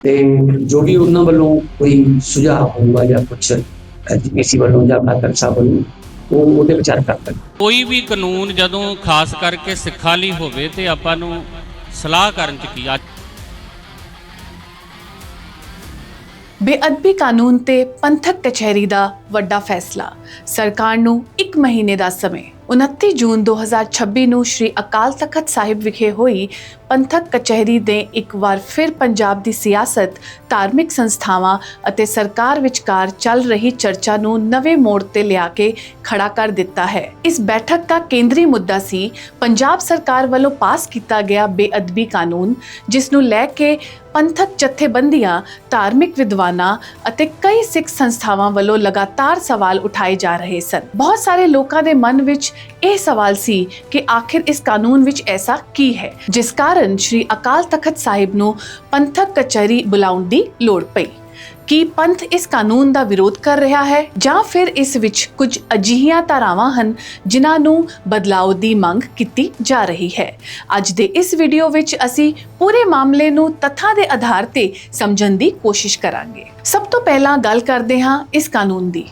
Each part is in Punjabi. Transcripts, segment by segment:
ਤੇ ਜੋ ਵੀ ਉਹਨਾਂ ਵੱਲੋਂ ਕੋਈ ਸੁਝਾਅ ਹੋਊਗਾ ਜਾਂ ਕੁਛ ਐਜੂਕੇਸੀ ਵੱਲੋਂ ਜਾਂ ਅਕਾਲ ਸਾਹਿਬ ਵੱਲੋਂ ਉਹ ਉਹਦੇ ਵਿਚਾਰ ਕਰਦੇ। ਕੋਈ ਵੀ ਕਾਨੂੰਨ ਜਦੋਂ ਖਾਸ ਕਰਕੇ ਸਿੱਖਾਂ ਲਈ ਹੋਵੇ ਤੇ ਆਪਾਂ ਨੂੰ ਸਲਾਹ ਕਰਨ ਚ ਕੀ ਬੇਅਦਬੀ ਕਾਨੂੰਨ ਤੇ ਪੰਥਕ ਕਚਹਿਰੀ ਦਾ ਵੱਡਾ ਫੈਸਲਾ। ਸਰਕਾਰ ਨੂੰ 1 ਮਹੀਨੇ ਦਾ ਸਮੇਂ। 29 ਜੂਨ 2026 ਨੂੰ ਸ਼੍ਰੀ ਅਕਾਲ ਤਖਤ ਸਾਹਿਬ ਵਿਖੇ ਹੋਈ ਪੰਥਕ ਕਚਹਿਰੀ ਨੇ ਇੱਕ ਵਾਰ ਫਿਰ ਪੰਜਾਬ ਦੀ ਸਿਆਸਤ, ਧਾਰਮਿਕ ਸੰਸਥਾਵਾਂ ਅਤੇ ਸਰਕਾਰ ਵਿਚਕਾਰ ਚੱਲ ਰਹੀ ਚਰਚਾ ਨੂੰ ਨਵੇਂ ਮੋੜ ਤੇ ਲਿਆ ਕੇ ਖੜਾ ਕਰ ਦਿੱਤਾ ਹੈ। ਇਸ ਬੈਠਕ ਦਾ ਕੇਂਦਰੀ ਮੁੱਦਾ ਸੀ ਪੰਜਾਬ ਸਰਕਾਰ ਵੱਲੋਂ ਪਾਸ ਕੀਤਾ ਗਿਆ ਬੇਅਦਬੀ ਕਾਨੂੰਨ, ਜਿਸ ਨੂੰ ਲੈ ਕੇ ਪੰਥਕ ਜਥੇਬੰਦੀਆਂ, ਧਾਰਮਿਕ ਵਿਦਵਾਨਾਂ ਅਤੇ ਕਈ ਸਿੱਖ ਸੰਸਥਾਵਾਂ ਵੱਲੋਂ ਲਗਾਤਾਰ ਸਵਾਲ ਉਠਾਏ ਜਾ ਰਹੇ ਸਨ। ਬਹੁਤ ਸਾਰੇ ਲੋਕਾਂ ਦੇ ਮਨ ਵਿੱਚ ਇਹ ਸਵਾਲ ਸੀ ਕਿ ਆਖਿਰ ਇਸ ਕਾਨੂੰਨ ਵਿੱਚ ਐਸਾ ਕੀ ਹੈ ਜਿਸ ਕਾਰਨ ਸ਼੍ਰੀ ਅਕਾਲ ਤਖਤ ਸਾਹਿਬ ਨੂੰ ਪੰਥਕ ਕਚਹਿਰੀ ਬੁਲਾਉਣ ਦੀ ਲੋੜ ਪਈ। ਕੀ ਪੰਥ ਇਸ ਕਾਨੂੰਨ ਦਾ ਵਿਰੋਧ ਕਰ ਰਿਹਾ ਹੈ ਜਾਂ ਫਿਰ ਇਸ ਵਿੱਚ ਕੁਝ ਅਜਿਹੀਆਂ ਧਾਰਾਵਾਂ ਹਨ ਜਿਨ੍ਹਾਂ ਨੂੰ ਬਦਲਾਅ ਦੀ ਮੰਗ ਕੀਤੀ ਜਾ ਰਹੀ ਹੈ। ਅੱਜ ਦੇ ਇਸ ਵੀਡੀਓ ਵਿੱਚ ਅਸੀਂ ਪੂਰੇ ਮਾਮਲੇ ਨੂੰ ਤੱਥਾਂ ਦੇ ਆਧਾਰ ਤੇ ਸਮਝਣ ਦੀ ਕੋਸ਼ਿਸ਼ ਕਰਾਂਗੇ। ਸਭ ਤੋਂ ਪਹਿਲਾਂ ਗੱਲ ਕਰਦੇ ਹਾਂ ਇਸ ਕਾਨੂੰਨ ਦੀ।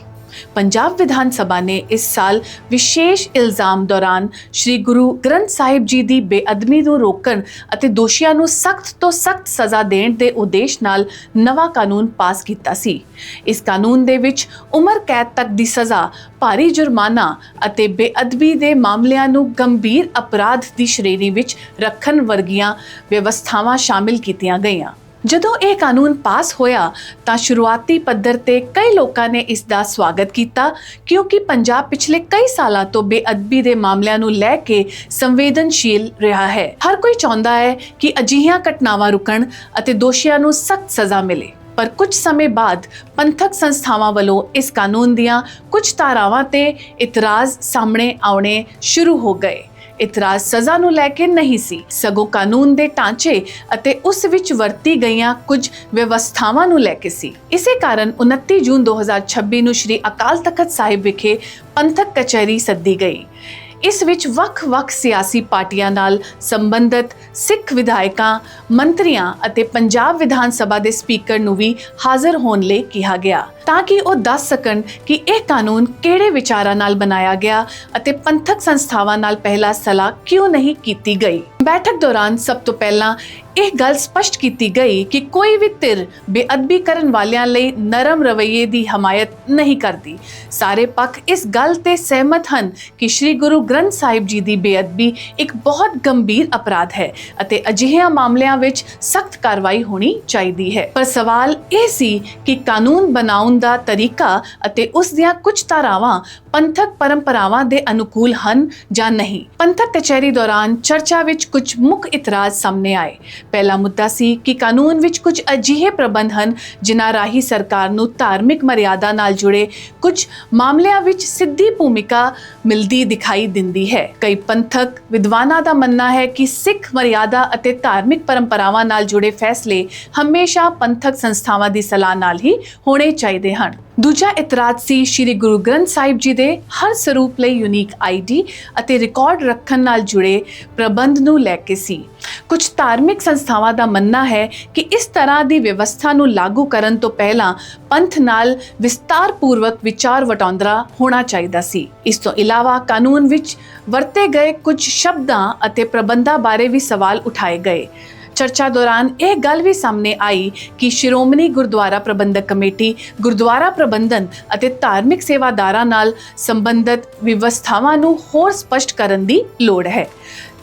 ਪੰਜਾਬ ਵਿਧਾਨ ਸਭਾ ਨੇ ਇਸ ਸਾਲ ਵਿਸ਼ੇਸ਼ ਇਲਜ਼ਾਮ ਦੌਰਾਨ ਸ਼੍ਰੀ ਗੁਰੂ ਗ੍ਰੰਥ ਸਾਹਿਬ ਜੀ ਦੀ ਬੇਅਦਬੀ ਨੂੰ ਰੋਕਣ ਅਤੇ ਦੋਸ਼ੀਆਂ ਨੂੰ ਸਖਤ ਤੋਂ ਸਖਤ ਸਜ਼ਾ ਦੇਣ ਦੇ ਉਦੇਸ਼ ਨਾਲ ਨਵਾਂ ਕਾਨੂੰਨ ਪਾਸ ਕੀਤਾ ਸੀ। ਇਸ ਕਾਨੂੰਨ ਦੇ ਵਿੱਚ ਉਮਰ ਕੈਦ ਤੱਕ ਦੀ ਸਜ਼ਾ, ਭਾਰੀ ਜੁਰਮਾਨਾ ਅਤੇ ਬੇਅਦਬੀ ਦੇ ਮਾਮਲਿਆਂ ਨੂੰ ਗੰਭੀਰ ਅਪਰਾਧ ਦੀ ਸ਼੍ਰੇਣੀ ਵਿੱਚ ਰੱਖਣ ਵਰਗੀਆਂ ਵਿਵਸਥਾਵਾਂ ਸ਼ਾਮਿਲ ਕੀਤੀਆਂ ਗਈਆਂ। ਜਦੋਂ ਇਹ ਕਾਨੂੰਨ ਪਾਸ ਹੋਇਆ ਤਾਂ ਸ਼ੁਰੂਆਤੀ ਪੱਧਰ ਤੇ ਕਈ ਲੋਕਾਂ ਨੇ ਇਸ ਦਾ ਸਵਾਗਤ ਕੀਤਾ, ਕਿਉਂਕਿ ਪੰਜਾਬ ਪਿਛਲੇ ਕਈ ਸਾਲਾਂ ਤੋਂ ਬੇਅਦਬੀ ਦੇ ਮਾਮਲਿਆਂ ਨੂੰ ਲੈ ਕੇ ਸੰਵੇਦਨਸ਼ੀਲ ਰਿਹਾ ਹੈ। ਹਰ ਕੋਈ ਚਾਹੁੰਦਾ ਹੈ ਕਿ ਅਜਿਹੀਆਂ ਘਟਨਾਵਾਂ ਰੁਕਣ ਅਤੇ ਦੋਸ਼ੀਆਂ ਨੂੰ ਸਖਤ ਸਜ਼ਾ ਮਿਲੇ। ਪਰ ਕੁਝ ਸਮੇਂ ਬਾਅਦ ਪੰਥਕ ਸੰਸਥਾਵਾਂ ਵੱਲੋਂ ਇਸ ਕਾਨੂੰਨ ਦੀਆਂ ਕੁਝ ਧਾਰਾਵਾਂ ਤੇ ਇਤਰਾਜ਼ ਸਾਹਮਣੇ ਆਉਣੇ ਸ਼ੁਰੂ ਹੋ ਗਏ। ਇਤਰਾਜ਼ ਸਜ਼ਾ ਨੂੰ ਲੈ ਕੇ ਨਹੀਂ ਸੀ, ਸਗੋਂ ਕਾਨੂੰਨ ਦੇ ਢਾਂਚੇ ਅਤੇ ਉਸ ਵਿੱਚ ਵਰਤੀ ਗਈਆਂ ਕੁਝ ਵਿਵਸਥਾਵਾਂ ਨੂੰ ਲੈ ਕੇ ਸੀ। ਇਸੇ ਕਾਰਨ 29 ਜੂਨ 2026 ਨੂੰ ਸ਼੍ਰੀ ਅਕਾਲ ਤਖਤ ਸਾਹਿਬ ਵਿਖੇ ਪੰਥਕ ਕਚਹਿਰੀ ਸੱਦੀ ਗਈ। ਇਸ ਵਿੱਚ ਵੱਖ-ਵੱਖ ਸਿਆਸੀ ਪਾਰਟੀਆਂ ਨਾਲ ਸੰਬੰਧਿਤ ਸਿੱਖ ਵਿਧਾਇਕਾਂ, ਮੰਤਰੀਆਂ ਅਤੇ ਪੰਜਾਬ ਵਿਧਾਨ ਸਭਾ ਦੇ ਸਪੀਕਰ ਨੂੰ ਵੀ ਹਾਜ਼ਰ ਹੋਣ ਲਈ ਕਿਹਾ ਗਿਆ, ਤਾਂ ਕਿ ਉਹ ਦੱਸ ਸਕਣ ਕਿ ਇਹ ਕਾਨੂੰਨ ਕਿਹੜੇ ਵਿਚਾਰਾਂ ਨਾਲ ਬਣਾਇਆ ਗਿਆ ਅਤੇ ਪੰਥਕ ਸੰਸਥਾਵਾਂ ਨਾਲ ਪਹਿਲਾਂ ਸਲਾਹ ਕਿਉਂ ਨਹੀਂ ਕੀਤੀ ਗਈ। ਬੈਠਕ ਦੌਰਾਨ ਸਭ ਤੋਂ ਪਹਿਲਾਂ ਇਹ ਗੱਲ ਸਪਸ਼ਟ ਕੀਤੀ ਗਈ ਕਿ ਕੋਈ ਵੀ ਧਿਰ ਬੇਅਦਬੀ ਕਰਨ ਵਾਲਿਆਂ ਲਈ ਨਰਮ ਰਵੱਈਏ ਦੀ ਹਮਾਇਤ ਨਹੀਂ ਕਰਦੀ। ਸਾਰੇ ਪੱਖ ਇਸ ਗੱਲ ਤੇ ਸਹਿਮਤ ਹਨ ਕਿ ਸ਼੍ਰੀ ਗੁਰੂ ਗ੍ਰੰਥ ਸਾਹਿਬ ਜੀ ਦੀ ਬੇਅਦਬੀ ਇੱਕ ਬਹੁਤ ਗੰਭੀਰ ਅਪਰਾਧ ਹੈ ਅਤੇ ਅਜਿਹਿਆਂ ਮਾਮਲਿਆਂ ਵਿੱਚ ਸਖਤ ਕਾਰਵਾਈ ਹੋਣੀ ਚਾਹੀਦੀ ਹੈ। ਪਰ ਸਵਾਲ ਇਹ ਸੀ ਕਿ ਕਾਨੂੰਨ ਬਣਾਉਣ ਦਾ ਤਰੀਕਾ ਅਤੇ ਉਸ ਦੀਆਂ ਕੁਝ ਧਾਰਾਵਾਂ ਪੰਥਕ ਪਰੰਪਰਾਵਾਂ ਦੇ ਅਨੁਕੂਲ ਹਨ ਜਾਂ ਨਹੀਂ। ਪੰਥਕ ਕਚਹਿਰੀ ਦੌਰਾਨ ਚਰਚਾ ਵਿੱਚ ਕੁਝ ਮੁੱਖ ਇਤਰਾਜ਼ ਸਾਹਮਣੇ ਆਏ। ਪਹਿਲਾ ਮੁੱਦਾ ਸੀ ਕਿ ਕਾਨੂੰਨ ਵਿੱਚ ਕੁਝ ਅਜਿਹੇ ਪ੍ਰਬੰਧ ਹਨ ਜਿਨ੍ਹਾਂ ਰਾਹੀਂ ਸਰਕਾਰ ਨੂੰ ਧਾਰਮਿਕ ਮਰਿਆਦਾ ਨਾਲ ਜੁੜੇ ਕੁਝ ਮਾਮਲਿਆਂ ਵਿੱਚ ਸਿੱਧੀ ਭੂਮਿਕਾ ਮਿਲਦੀ ਦਿਖਾਈ ਦਿੰਦੀ ਹੈ। ਕਈ ਪੰਥਕ ਵਿਦਵਾਨਾਂ ਦਾ ਮੰਨਣਾ ਹੈ ਕਿ ਸਿੱਖ ਮਰਿਆਦਾ ਅਤੇ ਧਾਰਮਿਕ ਪਰੰਪਰਾਵਾਂ ਨਾਲ ਜੁੜੇ ਫੈਸਲੇ ਹਮੇਸ਼ਾ ਪੰਥਕ ਸੰਸਥਾਵਾਂ ਦੀ ਸਲਾਹ ਨਾਲ ਹੀ ਹੋਣੇ ਚਾਹੀਦੇ ਹਨ। ਦੂਜਾ ਇਤਰਾਜ਼ ਸੀ ਸ਼੍ਰੀ ਗੁਰੂ ਗ੍ਰੰਥ ਸਾਹਿਬ ਜੀ ਦੇ ਹਰ ਸਰੂਪ ਲਈ ਯੂਨੀਕ ਆਈਡੀ ਅਤੇ ਰਿਕਾਰਡ ਰੱਖਣ ਨਾਲ ਜੁੜੇ ਪ੍ਰਬੰਧ ਨੂੰ ਲੈ ਕੇ ਸੀ। ਕੁਝ ਧਾਰਮਿਕ ਸੰਸਥਾਵਾਂ ਦਾ ਮੰਨਣਾ ਹੈ ਕਿ ਇਸ ਤਰ੍ਹਾਂ ਦੀ ਵਿਵਸਥਾ ਨੂੰ ਲਾਗੂ ਕਰਨ ਤੋਂ ਪਹਿਲਾਂ ਪੰਥ ਨਾਲ ਵਿਸਤਾਰਪੂਰਵਕ ਵਿਚਾਰ ਵਟਾਂਦਰਾ ਹੋਣਾ ਚਾਹੀਦਾ ਸੀ। ਇਸ ਤੋਂ ਇਲਾਵਾ ਕਾਨੂੰਨ ਵਿੱਚ ਵਰਤੇ ਗਏ ਕੁਝ ਸ਼ਬਦਾਂ ਅਤੇ ਪ੍ਰਬੰਧਾਂ ਬਾਰੇ ਵੀ ਸਵਾਲ ਉਠਾਏ ਗਏ। ਚਰਚਾ ਦੌਰਾਨ ਇਹ ਗੱਲ ਵੀ ਸਾਹਮਣੇ ਆਈ ਕਿ ਸ਼੍ਰੋਮਣੀ ਗੁਰਦੁਆਰਾ ਪ੍ਰਬੰਧਕ ਕਮੇਟੀ, ਗੁਰਦੁਆਰਾ ਪ੍ਰਬੰਧਨ ਅਤੇ ਧਾਰਮਿਕ ਸੇਵਾਦਾਰਾਂ ਨਾਲ ਸੰਬੰਧਿਤ ਵਿਵਸਥਾਵਾਂ ਨੂੰ ਹੋਰ ਸਪਸ਼ਟ ਕਰਨ ਦੀ ਲੋੜ ਹੈ,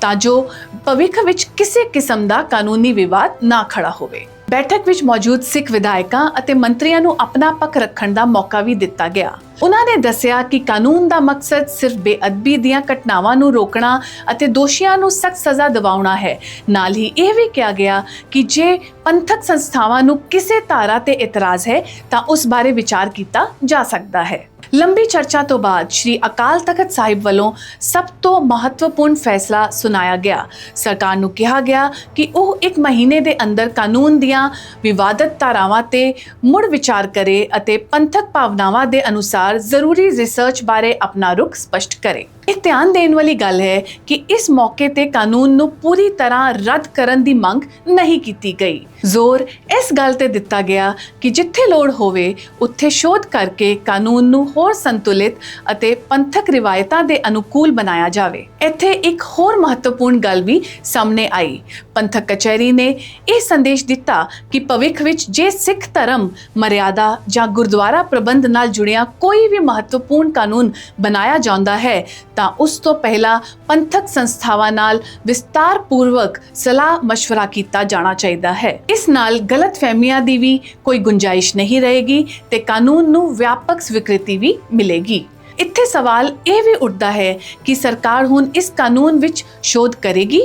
ਤਾਂ ਜੋ ਭਵਿੱਖ ਵਿੱਚ ਕਿਸੇ ਕਿਸਮ ਦਾ ਕਾਨੂੰਨੀ ਵਿਵਾਦ ਨਾ ਖੜਾ ਹੋਵੇ। ਬੈਠਕ ਵਿੱਚ ਮੌਜੂਦ ਸਿੱਖ ਵਿਧਾਇਕਾਂ ਅਤੇ ਮੰਤਰੀਆਂ ਨੂੰ ਆਪਣਾ ਪੱਖ ਰੱਖਣ ਦਾ ਮੌਕਾ ਵੀ ਦਿੱਤਾ ਗਿਆ। ਉਹਨਾਂ ਨੇ ਦੱਸਿਆ ਕਿ ਕਾਨੂੰਨ ਦਾ ਮਕਸਦ ਸਿਰਫ ਬੇਅਦਬੀ ਦੀਆਂ ਘਟਨਾਵਾਂ ਨੂੰ ਰੋਕਣਾ ਅਤੇ ਦੋਸ਼ੀਆਂ ਨੂੰ ਸਖਤ ਸਜ਼ਾ ਦਿਵਾਉਣਾ ਹੈ। ਨਾਲ ਹੀ ਇਹ ਵੀ ਕਿਹਾ ਗਿਆ ਕਿ ਜੇ ਪੰਥਕ ਸੰਸਥਾਵਾਂ ਨੂੰ ਕਿਸੇ ਧਾਰਾ ਤੇ ਇਤਰਾਜ਼ ਹੈ ਤਾਂ ਉਸ ਬਾਰੇ ਵਿਚਾਰ ਕੀਤਾ ਜਾ ਸਕਦਾ ਹੈ। ਲੰਬੀ ਚਰਚਾ ਤੋਂ ਬਾਅਦ ਸ਼੍ਰੀ ਅਕਾਲ ਤਖਤ ਸਾਹਿਬ ਵੱਲੋਂ ਸਭ ਤੋਂ ਮਹੱਤਵਪੂਰਨ ਫੈਸਲਾ ਸੁਣਾਇਆ ਗਿਆ। ਸਰਕਾਰ ਨੂੰ ਕਿਹਾ ਗਿਆ ਕਿ ਉਹ 1 ਮਹੀਨੇ ਦੇ ਅੰਦਰ ਕਾਨੂੰਨ ਦੀਆਂ ਵਿਵਾਦਤ ਧਾਰਾਵਾਂ ਤੇ ਮੁੜ ਵਿਚਾਰ ਕਰੇ ਅਤੇ ਪੰਥਕ ਭਾਵਨਾਵਾਂ ਦੇ ਅਨੁਸਾਰ ਜ਼ਰੂਰੀ ਰਿਸਰਚ ਬਾਰੇ ਆਪਣਾ ਰੁਖ ਸਪਸ਼ਟ ਕਰੇ। ਇਹ ਧਿਆਨ ਦੇਣ ਵਾਲੀ ਗੱਲ ਹੈ ਕਿ ਇਸ ਮੌਕੇ ਤੇ ਕਾਨੂੰਨ ਨੂੰ ਪੂਰੀ ਤਰ੍ਹਾਂ ਰੱਦ ਕਰਨ ਦੀ ਮੰਗ ਨਹੀਂ ਕੀਤੀ ਗਈ। ਜ਼ੋਰ ਇਸ ਗੱਲ ਤੇ ਦਿੱਤਾ ਗਿਆ ਕਿ ਜਿੱਥੇ ਲੋੜ ਹੋਵੇ ਉੱਥੇ ਸ਼ੋਧ ਕਰਕੇ ਕਾਨੂੰਨ ਨੂੰ ਹੋਰ ਸੰਤੁਲਿਤ ਅਤੇ ਪੰਥਕ ਰਿਵਾਇਤਾਂ ਦੇ ਅਨੁਕੂਲ ਬਣਾਇਆ ਜਾਵੇ। ਇੱਥੇ ਇੱਕ ਹੋਰ ਮਹੱਤਵਪੂਰਨ ਗੱਲ ਵੀ ਸਾਹਮਣੇ ਆਈ। ਪੰਥਕ ਕਚਹਿਰੀ ਨੇ ਇਹ ਸੰਦੇਸ਼ ਦਿੱਤਾ ਕਿ ਭਵਿੱਖ ਵਿੱਚ ਜੇ ਸਿੱਖ ਧਰਮ ਮਰਿਆਦਾ ਜਾਂ ਗੁਰਦੁਆਰਾ ਪ੍ਰਬੰਧ ਨਾਲ ਜੁੜਿਆ ਕੋਈ ਵੀ ਮਹੱਤਵਪੂਰਨ ਕਾਨੂੰਨ ਬਣਾਇਆ ਜਾਂਦਾ ਹੈ ਤਾਂ ਉਸ ਤੋਂ ਪਹਿਲਾਂ ਪੰਥਕ ਸੰਸਥਾਵਾਂ ਨਾਲ ਵਿਸਤਾਰਪੂਰਵਕ ਸਲਾਹ ਮਸ਼ਵਰਾ ਕੀਤਾ ਜਾਣਾ ਚਾਹੀਦਾ ਹੈ। ਇਸ ਨਾਲ ਗਲਤਫਹਿਮੀਆਂ ਦੀ ਵੀ ਕੋਈ ਗੁੰਜਾਇਸ਼ ਨਹੀਂ ਰਹੇਗੀ ਤੇ ਕਾਨੂੰਨ ਨੂੰ ਵਿਆਪਕ ਸਵੀਕ੍ਰਿਤੀ ਵੀ ਮਿਲੇਗੀ। ਇੱਥੇ ਸਵਾਲ ਇਹ ਵੀ ਉੱਠਦਾ ਹੈ ਕਿ ਸਰਕਾਰ ਹੁਣ ਇਸ ਕਾਨੂੰਨ ਵਿੱਚ ਸ਼ੋਧ ਕਰੇਗੀ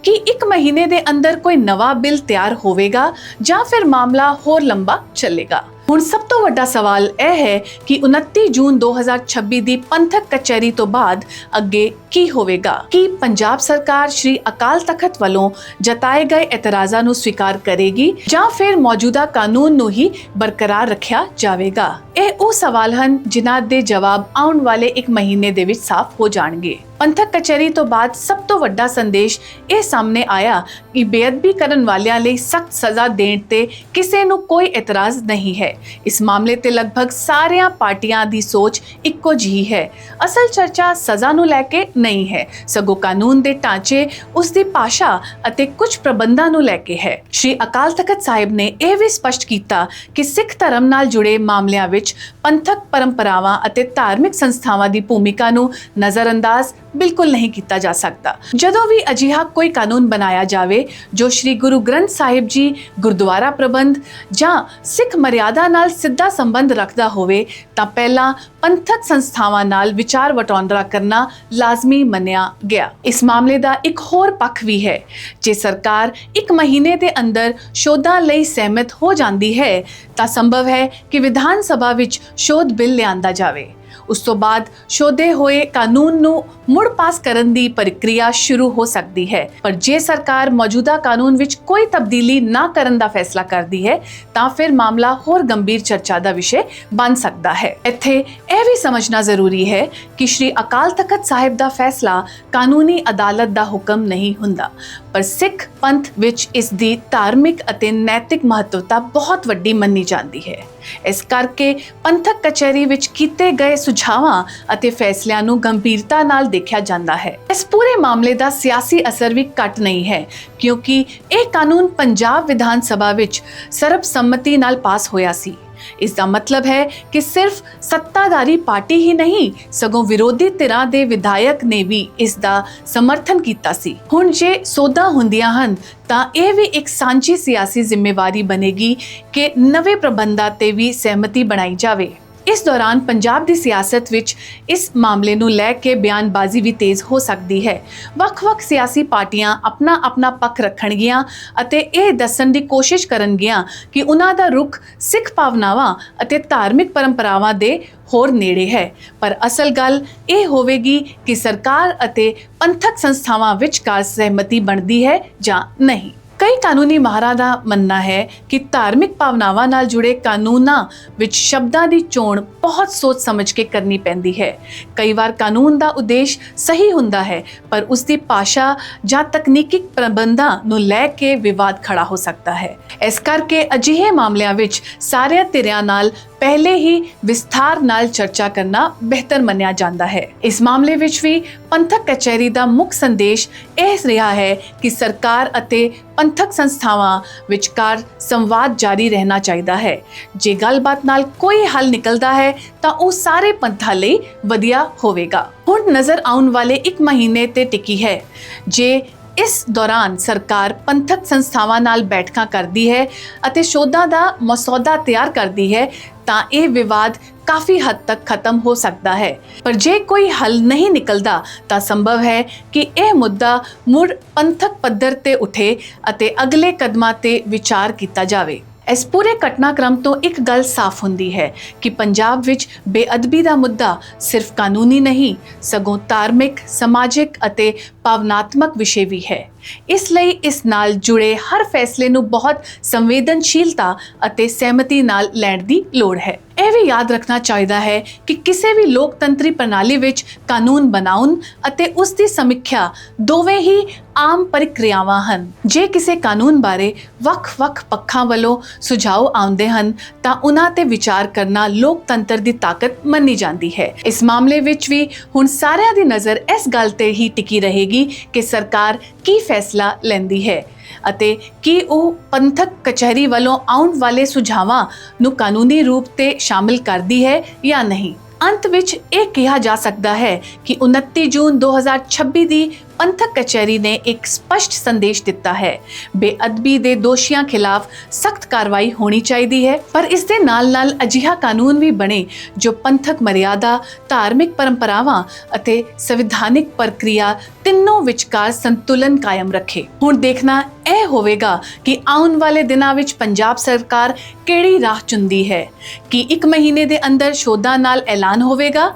ਕਿ 1 ਮਹੀਨੇ ਦੇ ਅੰਦਰ ਕੋਈ ਨਵਾਂ ਬਿੱਲ ਤਿਆਰ ਹੋਵੇਗਾ ਜਾਂ ਫਿਰ ਮਾਮਲਾ ਹੋਰ ਲੰਬਾ ਚੱਲੇਗਾ। ਹੁਣ ਸਭ ਤੋਂ ਵੱਡਾ ਸਵਾਲ ਇਹ ਹੈ ਕਿ 29 ਜੂਨ 2026 ਦੀ ਪੰਥਕ ਕਚਹਿਰੀ ਤੋਂ ਬਾਅਦ ਅੱਗੇ ਕੀ ਹੋਵੇਗਾ। ਕੀ ਪੰਜਾਬ ਸਰਕਾਰ ਸ਼੍ਰੀ ਅਕਾਲ ਤਖਤ ਵੱਲੋਂ ਜਤਾਏ ਗਏ ਇਤਰਾਜ਼ਾਂ ਨੂੰ ਸਵੀਕਾਰ ਕਰੇਗੀ ਜਾਂ ਫਿਰ ਮੌਜੂਦਾ ਕਾਨੂੰਨ ਨੂੰ ਹੀ ਬਰਕਰਾਰ ਰੱਖਿਆ ਜਾਵੇਗਾ। ਇਹ ਉਹ ਸਵਾਲ ਹਨ ਜਿਨ੍ਹਾਂ ਦੇ ਜਵਾਬ ਆਉਣ ਵਾਲੇ 1 ਮਹੀਨੇ ਦੇ ਵਿੱਚ ਸਾਫ਼ ਹੋ ਜਾਣਗੇ। ਪੰਥਕ ਕਚਹਿਰੀ ਤੋਂ ਬਾਅਦ ਸਭ ਤੋਂ ਵੱਡਾ ਸੰਦੇਸ਼ ਇਹ ਸਾਹਮਣੇ ਆਇਆ ਕਿ ਬੇਅਦਬੀ ਕਰਨ ਵਾਲਿਆਂ ਲਈ ਸਖਤ ਸਜ਼ਾ ਦੇਣ ਤੇ ਕਿਸੇ ਨੂੰ ਕੋਈ ਇਤਰਾਜ਼ ਨਹੀਂ ਹੈ। ਇਸ ਮਾਮਲੇ ਤੇ ਲਗਭਗ ਸਾਰੀਆਂ ਪਾਰਟੀਆਂ ਦੀ ਸੋਚ ਇੱਕੋ ਜਿਹੀ ਹੈ। ਅਸਲ ਚਰਚਾ ਸਜ਼ਾ ਨੂੰ ਲੈ ਕੇ ਨਹੀਂ ਹੈ, ਸਗੋਂ ਕਾਨੂੰਨ ਦੇ ਢਾਂਚੇ, ਉਸ ਦੀ ਭਾਸ਼ਾ ਅਤੇ ਕੁਝ ਪ੍ਰਬੰਧਾਂ ਨੂੰ ਲੈ ਕੇ ਹੈ। ਸ਼੍ਰੀ ਅਕਾਲ ਤਖਤ ਸਾਹਿਬ ਨੇ ਇਹ ਵੀ ਸਪਸ਼ਟ ਕੀਤਾ ਕਿ ਸਿੱਖ ਧਰਮ ਨਾਲ ਜੁੜੇ ਮਾਮਲਿਆਂ ਵਿੱਚ ਪੰਥਕ ਪਰੰਪਰਾਵਾਂ ਅਤੇ ਧਾਰਮਿਕ ਸੰਸਥਾਵਾਂ ਦੀ ਭੂਮਿਕਾ ਨੂੰ ਨਜ਼ਰਅੰਦਾਜ਼ ਬਿਲਕੁਲ ਨਹੀਂ ਕੀਤਾ ਜਾ ਸਕਦਾ। ਜਦੋਂ ਵੀ ਅਜਿਹਾ ਕੋਈ ਕਾਨੂੰਨ ਬਣਾਇਆ ਜਾਵੇ ਜੋ ਸ਼੍ਰੀ ਗੁਰੂ ਗ੍ਰੰਥ ਸਾਹਿਬ ਜੀ, ਗੁਰਦੁਆਰਾ ਪ੍ਰਬੰਧ ਜਾਂ ਸਿੱਖ ਮਰਿਆਦਾ ਨਾਲ ਸਿੱਧਾ ਸੰਬੰਧ ਰੱਖਦਾ ਹੋਵੇ ਤਾਂ ਪਹਿਲਾਂ ਪੰਥਕ ਸੰਸਥਾਵਾਂ ਨਾਲ ਵਿਚਾਰ ਵਟਾਂਦਰਾ ਕਰਨਾ ਲਾਜ਼ਮੀ ਮੰਨਿਆ ਗਿਆ। ਇਸ ਮਾਮਲੇ ਦਾ ਇੱਕ ਹੋਰ ਪੱਖ ਵੀ ਹੈ। ਜੇ ਸਰਕਾਰ 1 ਮਹੀਨੇ ਦੇ ਅੰਦਰ ਸ਼ੋਧਾਂ ਲਈ ਸਹਿਮਤ ਹੋ ਜਾਂਦੀ ਹੈ ਤਾਂ ਸੰਭਵ ਹੈ ਕਿ ਵਿਧਾਨ ਸਭਾ ਵਿੱਚ ਸ਼ੋਧ ਬਿੱਲ ਲਿਆਂਦਾ ਜਾਵੇ। ਉਸ ਤੋਂ ਬਾਅਦ ਸ਼ੋਧੇ ਹੋਏ ਕਾਨੂੰਨ ਨੂੰ ਮੁੜ ਪਾਸ ਕਰਨ ਦੀ ਪ੍ਰਕਿਰਿਆ ਸ਼ੁਰੂ ਹੋ ਸਕਦੀ ਹੈ। ਪਰ ਜੇ ਸਰਕਾਰ ਮੌਜੂਦਾ ਕਾਨੂੰਨ ਵਿੱਚ ਕੋਈ ਤਬਦੀਲੀ ਨਾ ਕਰਨ ਦਾ ਫੈਸਲਾ ਕਰਦੀ ਹੈ ਤਾਂ ਫਿਰ ਮਾਮਲਾ ਹੋਰ ਗੰਭੀਰ ਚਰਚਾ ਦਾ ਵਿਸ਼ੇ ਬਣ ਸਕਦਾ ਹੈ। ਇੱਥੇ ਇਹ ਵੀ ਸਮਝਣਾ ਜ਼ਰੂਰੀ ਹੈ ਕਿ ਸ਼੍ਰੀ ਅਕਾਲ ਤਖਤ ਸਾਹਿਬ ਦਾ ਫੈਸਲਾ ਕਾਨੂੰਨੀ ਅਦਾਲਤ ਦਾ ਹੁਕਮ ਨਹੀਂ ਹੁੰਦਾ, ਪਰ ਸਿੱਖ ਪੰਥ ਵਿੱਚ ਇਸ ਦੀ ਧਾਰਮਿਕ ਅਤੇ ਨੈਤਿਕ ਮਹੱਤਵਤਾ ਬਹੁਤ ਵੱਡੀ ਮੰਨੀ ਜਾਂਦੀ ਹੈ। ਇਸ ਕਰਕੇ ਪੰਥਕ ਕਚਹਿਰੀ ਵਿੱਚ ਕੀਤੇ ਗਏ ਸੁਝਾਵਾਂ ਅਤੇ ਫੈਸਲਿਆਂ ਨੂੰ ਗੰਭੀਰਤਾ ਨਾਲ ਦੇਖਿਆ ਜਾਂਦਾ ਹੈ। ਇਸ ਪੂਰੇ ਮਾਮਲੇ ਦਾ ਸਿਆਸੀ ਅਸਰ ਵੀ ਘੱਟ ਨਹੀਂ ਹੈ ਕਿਉਂਕਿ ਇਹ ਕਾਨੂੰਨ ਪੰਜਾਬ ਵਿਧਾਨ ਸਭਾ ਵਿੱਚ ਸਰਬਸੰਮਤੀ ਨਾਲ ਪਾਸ ਹੋਇਆ ਸੀ। ਇਸ ਦਾ ਮਤਲਬ ਹੈ ਕਿ ਸਿਰਫ ਸੱਤਾਧਾਰੀ ਪਾਰਟੀ ਹੀ ਨਹੀਂ ਸਗੋਂ ਵਿਰੋਧੀ ਧਿਰਾਂ ਦੇ ਵਿਧਾਇਕ ਨੇ ਵੀ ਇਸ ਦਾ ਸਮਰਥਨ ਕੀਤਾ ਸੀ। ਹੁਣ ਜੇ ਸੋਧਾਂ ਹੁੰਦੀਆਂ ਹਨ ਤਾਂ ਇਹ ਵੀ ਇੱਕ ਸਾਂਝੀ ਸਿਆਸੀ ਜ਼ਿੰਮੇਵਾਰੀ ਬਣੇਗੀ ਕਿ ਨਵੇਂ ਪ੍ਰਬੰਧਾਂ ਤੇ ਵੀ ਸਹਿਮਤੀ ਬਣਾਈ ਜਾਵੇ। ਇਸ ਦੌਰਾਨ ਪੰਜਾਬ ਦੀ ਸਿਆਸਤ ਵਿੱਚ ਇਸ ਮਾਮਲੇ ਨੂੰ ਲੈ ਕੇ ਬਿਆਨਬਾਜ਼ੀ ਵੀ ਤੇਜ਼ ਹੋ ਸਕਦੀ ਹੈ। ਵੱਖ-ਵੱਖ ਸਿਆਸੀ ਪਾਰਟੀਆਂ ਆਪਣਾ ਪੱਖ ਰੱਖਣਗੀਆਂ ਅਤੇ ਇਹ ਦੱਸਣ ਦੀ ਕੋਸ਼ਿਸ਼ ਕਰਨਗੀਆਂ ਕਿ ਉਹਨਾਂ ਦਾ ਰੁਖ ਸਿੱਖ ਭਾਵਨਾਵਾਂ ਅਤੇ ਧਾਰਮਿਕ ਪਰੰਪਰਾਵਾਂ ਦੇ ਹੋਰ ਨੇੜੇ ਹੈ। ਪਰ ਅਸਲ ਗੱਲ ਇਹ ਹੋਵੇਗੀ ਕਿ ਸਰਕਾਰ ਅਤੇ ਪੰਥਕ ਸੰਸਥਾਵਾਂ ਵਿਚਕਾਰ ਸਹਿਮਤੀ ਬਣਦੀ ਹੈ ਜਾਂ ਨਹੀਂ। ਕਈ ਕਾਨੂੰਨੀ ਮਾਹਰਾਂ ਦਾ ਮੰਨਣਾ ਹੈ ਕਿ ਧਾਰਮਿਕ ਭਾਵਨਾਵਾਂ ਨਾਲ ਜੁੜੇ ਕਾਨੂੰਨਾਂ ਵਿੱਚ ਸ਼ਬਦਾਂ ਦੀ ਚੋਣ ਬਹੁਤ ਸੋਚ ਸਮਝ ਕੇ ਕਰਨੀ ਪੈਂਦੀ ਹੈ। ਕਈ ਵਾਰ ਕਾਨੂੰਨ ਦਾ ਉਦੇਸ਼ ਸਹੀ ਹੁੰਦਾ ਹੈ ਪਰ ਉਸ ਦੀ ਭਾਸ਼ਾ ਜਾਂ ਤਕਨੀਕੀ ਪ੍ਰਬੰਧਾਂ ਨੂੰ ਲੈ ਕੇ ਵਿਵਾਦ ਖੜਾ ਹੋ ਸਕਦਾ ਹੈ। ਇਸ ਕਰਕੇ ਅਜਿਹੇ ਮਾਮਲਿਆਂ ਵਿੱਚ ਸਾਰੀਆਂ ਧਿਰਾਂ ਨਾਲ ਪਹਿਲੇ ਹੀ ਵਿਸਥਾਰ ਨਾਲ ਚਰਚਾ ਕਰਨਾ ਬਿਹਤਰ ਮੰਨਿਆ ਜਾਂਦਾ ਹੈ। ਇਸ ਮਾਮਲੇ ਵਿੱਚ ਵੀ ਪੰਥਕ ਕਚਹਿਰੀ ਦਾ ਮੁੱਖ ਸੰਦੇਸ਼ ਇਹ ਰਿਹਾ ਹੈ ਕਿ ਸਰਕਾਰ ਅਤੇ ਪੰਥਕ ਸੰਸਥਾਵਾਂ ਵਿਚਕਾਰ ਸੰਵਾਦ ਜਾਰੀ ਰਹਿਣਾ ਚਾਹੀਦਾ ਹੈ। ਜੇ ਗੱਲਬਾਤ ਨਾਲ ਕੋਈ ਹੱਲ ਨਿਕਲਦਾ ਹੈ ਤਾਂ ਉਹ ਸਾਰੇ ਪੰਥਾਂ ਲਈ ਵਧੀਆ ਹੋਵੇਗਾ। ਹੁਣ ਨਜ਼ਰ ਆਉਣ ਵਾਲੇ 1 ਮਹੀਨੇ ਤੇ ਟਿਕੀ ਹੈ। ਜੇ ਇਸ ਦੌਰਾਨ ਸਰਕਾਰ ਪੰਥਕ ਸੰਸਥਾਵਾਂ ਨਾਲ ਬੈਠਕਾਂ ਕਰਦੀ ਹੈ ਅਤੇ ਸ਼ੋਧਾਂ ਦਾ ਮਸੌਦਾ ਤਿਆਰ ਕਰਦੀ ਹੈ ਤਾਂ ਇਹ ਵਿਵਾਦ ਕਾਫੀ ਹੱਦ ਤੱਕ ਖਤਮ ਹੋ ਸਕਦਾ ਹੈ। ਪਰ ਜੇ ਕੋਈ ਹੱਲ ਨਹੀਂ ਨਿਕਲਦਾ ਤਾਂ ਸੰਭਵ ਹੈ ਕਿ ਇਹ ਮੁੱਦਾ ਮੁੜ ਪੰਥਕ ਪੱਧਰ ਤੇ ਉੱਠੇ ਅਤੇ ਅਗਲੇ ਕਦਮਾਂ ਤੇ ਵਿਚਾਰ ਕੀਤਾ ਜਾਵੇ। ਇਸ ਪੂਰੇ ਘਟਨਾਕ੍ਰਮ ਤੋਂ ਇੱਕ ਗੱਲ ਸਾਫ਼ ਹੁੰਦੀ ਹੈ ਕਿ ਪੰਜਾਬ ਵਿੱਚ ਬੇਅਦਬੀ ਦਾ ਮੁੱਦਾ ਸਿਰਫ ਕਾਨੂੰਨੀ ਨਹੀਂ ਸਗੋਂ ਧਾਰਮਿਕ, ਸਮਾਜਿਕ ਅਤੇ ਭਾਵਨਾਤਮਕ ਵਿਸ਼ੇ ਵੀ ਹੈ। ਇਸ ਲਈ ਇਸ ਨਾਲ ਜੁੜੇ ਹਰ ਫੈਸਲੇ ਨੂੰ ਬਹੁਤ ਸੰਵੇਦਨਸ਼ੀਲਤਾ ਅਤੇ ਸਹਿਮਤੀ ਨਾਲ ਲੈਣ ਦੀ ਲੋੜ ਹੈ। ਇਹ ਵੀ ਯਾਦ ਰੱਖਣਾ ਚਾਹੀਦਾ ਹੈ ਕਿ ਕਿਸੇ ਵੀ ਲੋਕਤੰਤਰੀ ਪ੍ਰਣਾਲੀ ਵਿੱਚ ਕਾਨੂੰਨ ਬਣਾਉਣ ਅਤੇ ਉਸ ਦੀ ਸਮੀਖਿਆ ਦੋਵੇਂ ਹੀ ਆਮ ਪ੍ਰਕਿਰਿਆਵਾਂ ਹਨ। ਜੇ ਕਿਸੇ ਕਾਨੂੰਨ ਬਾਰੇ ਵੱਖ-ਵੱਖ ਪੱਖਾਂ ਵੱਲੋਂ ਸੁਝਾਅ ਆਉਂਦੇ ਹਨ ਤਾਂ ਉਹਨਾਂ ਤੇ ਵਿਚਾਰ ਕਰਨਾ ਲੋਕਤੰਤਰ ਦੀ ਤਾਕਤ ਮੰਨੀ ਜਾਂਦੀ ਹੈ। ਇਸ ਮਾਮਲੇ ਵਿੱਚ ਵੀ ਹੁਣ ਸਾਰਿਆਂ ਦੀ ਨਜ਼ਰ ਇਸ ਗੱਲ ਤੇ ਹੀ ਟਿਕੀ ਰਹੇਗੀ ਕਿ ਸਰਕਾਰ ਕੀ ਫੈਸਲਾ ਲੈਂਦੀ ਹੈ ਅਤੇ ਕੀ ਉਹ ਪੰਥਕ ਕਚਹਿਰੀ ਵੱਲੋਂ ਆਉਣ ਵਾਲੇ ਸੁਝਾਵਾਂ ਨੂੰ ਕਾਨੂੰਨੀ ਰੂਪ ਤੇ ਸ਼ਾਮਿਲ ਕਰਦੀ ਹੈ ਜਾਂ ਨਹੀਂ। ਅੰਤ ਵਿੱਚ ਇਹ ਕਿਹਾ ਜਾ ਸਕਦਾ ਹੈ ਕਿ 29 ਜੂਨ 2026 ਦੀ ਪੰਥਕ ਕਚਹਿਰੀ ਨੇ ਇੱਕ ਸਪਸ਼ਟ ਸੰਦੇਸ਼ ਦਿੱਤਾ ਹੈ। ਬੇਅਦਬੀ ਦੇ ਦੋਸ਼ੀਆਂ ਖਿਲਾਫ ਸਖਤ ਕਾਰਵਾਈ ਹੋਣੀ ਚਾਹੀਦੀ ਹੈ, ਪਰ ਇਸ ਦੇ ਨਾਲ-ਨਾਲ ਅਜਿਹਾ ਕਾਨੂੰਨ ਵੀ ਬਣੇ ਜੋ ਪੰਥਕ ਮਰਿਆਦਾ, ਧਾਰਮਿਕ ਪਰੰਪਰਾਵਾਂ ਅਤੇ ਸੰਵਿਧਾਨਿਕ ਪ੍ਰਕਿਰਿਆ ਤਿੰਨੋਂ ਵਿਚਕਾਰ ਸੰਤੁਲਨ ਕਾਇਮ ਰੱਖੇ। ਹੁਣ ਦੇਖਣਾ ਇਹ ਹੋਵੇਗਾ ਕਿ ਆਉਣ ਵਾਲੇ ਦਿਨਾਂ ਵਿੱਚ ਪੰਜਾਬ ਸਰਕਾਰ ਕਿਹੜੀ ਰਾਹ ਚੁਣਦੀ ਹੈ। ਕਿ 1 ਮਹੀਨੇ ਦੇ ਅੰਦਰ ਸ਼ੋਧਾਂ ਨਾਲ ਐਲਾਨ ਹੋਵੇਗਾ?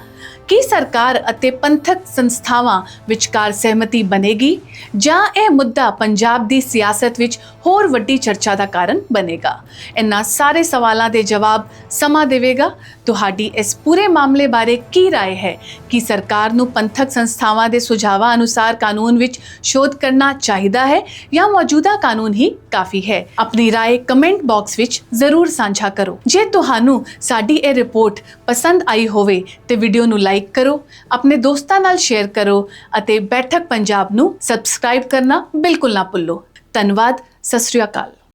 ਕੀ ਸਰਕਾਰ ਅਤੇ ਪੰਥਕ ਸੰਸਥਾਵਾਂ ਵਿਚਕਾਰ ਸਹਿਮਤੀ ਬਣੇਗੀ ਜਾਂ ਇਹ ਮੁੱਦਾ ਪੰਜਾਬ ਦੀ ਸਿਆਸਤ ਵਿੱਚ ਹੋਰ ਵੱਡੀ ਚਰਚਾ ਦਾ ਕਾਰਨ ਬਣੇਗਾ? ਇਹਨਾਂ ਸਾਰੇ ਸਵਾਲਾਂ ਦੇ ਜਵਾਬ ਸਮਾਂ ਦੇਵੇਗਾ। ਤੁਹਾਡੀ ਇਸ ਪੂਰੇ ਮਾਮਲੇ ਬਾਰੇ ਕੀ ਰਾਏ ਹੈ ਕਿ ਸਰਕਾਰ ਨੂੰ ਪੰਥਕ ਸੰਸਥਾਵਾਂ ਦੇ ਸੁਝਾਵਾਂ ਅਨੁਸਾਰ ਕਾਨੂੰਨ ਵਿੱਚ ਸ਼ੋਧ ਕਰਨਾ ਚਾਹੀਦਾ ਹੈ ਜਾਂ ਮੌਜੂਦਾ ਕਾਨੂੰਨ ਹੀ ਕਾਫੀ ਹੈ? ਆਪਣੀ ਰਾਏ ਕਮੈਂਟ ਬਾਕਸ ਵਿੱਚ ਜ਼ਰੂਰ ਸਾਂਝਾ ਕਰੋ। ਜੇ ਤੁਹਾਨੂੰ ਸਾਡੀ ਇਹ ਰਿਪੋਰਟ ਪਸੰਦ ਆਈ ਹੋਵੇ ਤੇ ਵੀਡੀਓ ਨੂੰ ਲਾਈਕ ਕਰੋ, ਆਪਣੇ ਦੋਸਤਾਂ ਨਾਲ ਸ਼ੇਅਰ ਕਰੋ ਅਤੇ ਬੈਠਕ ਪੰਜਾਬ ਨੂੰ ਸਬਸਕ੍ਰਾਈਬ ਕਰਨਾ ਬਿਲਕੁਲ ਨਾ ਭੁੱਲੋ। ਧੰਨਵਾਦ। ਸਤਿ ਸ਼੍ਰੀ ਅਕਾਲ।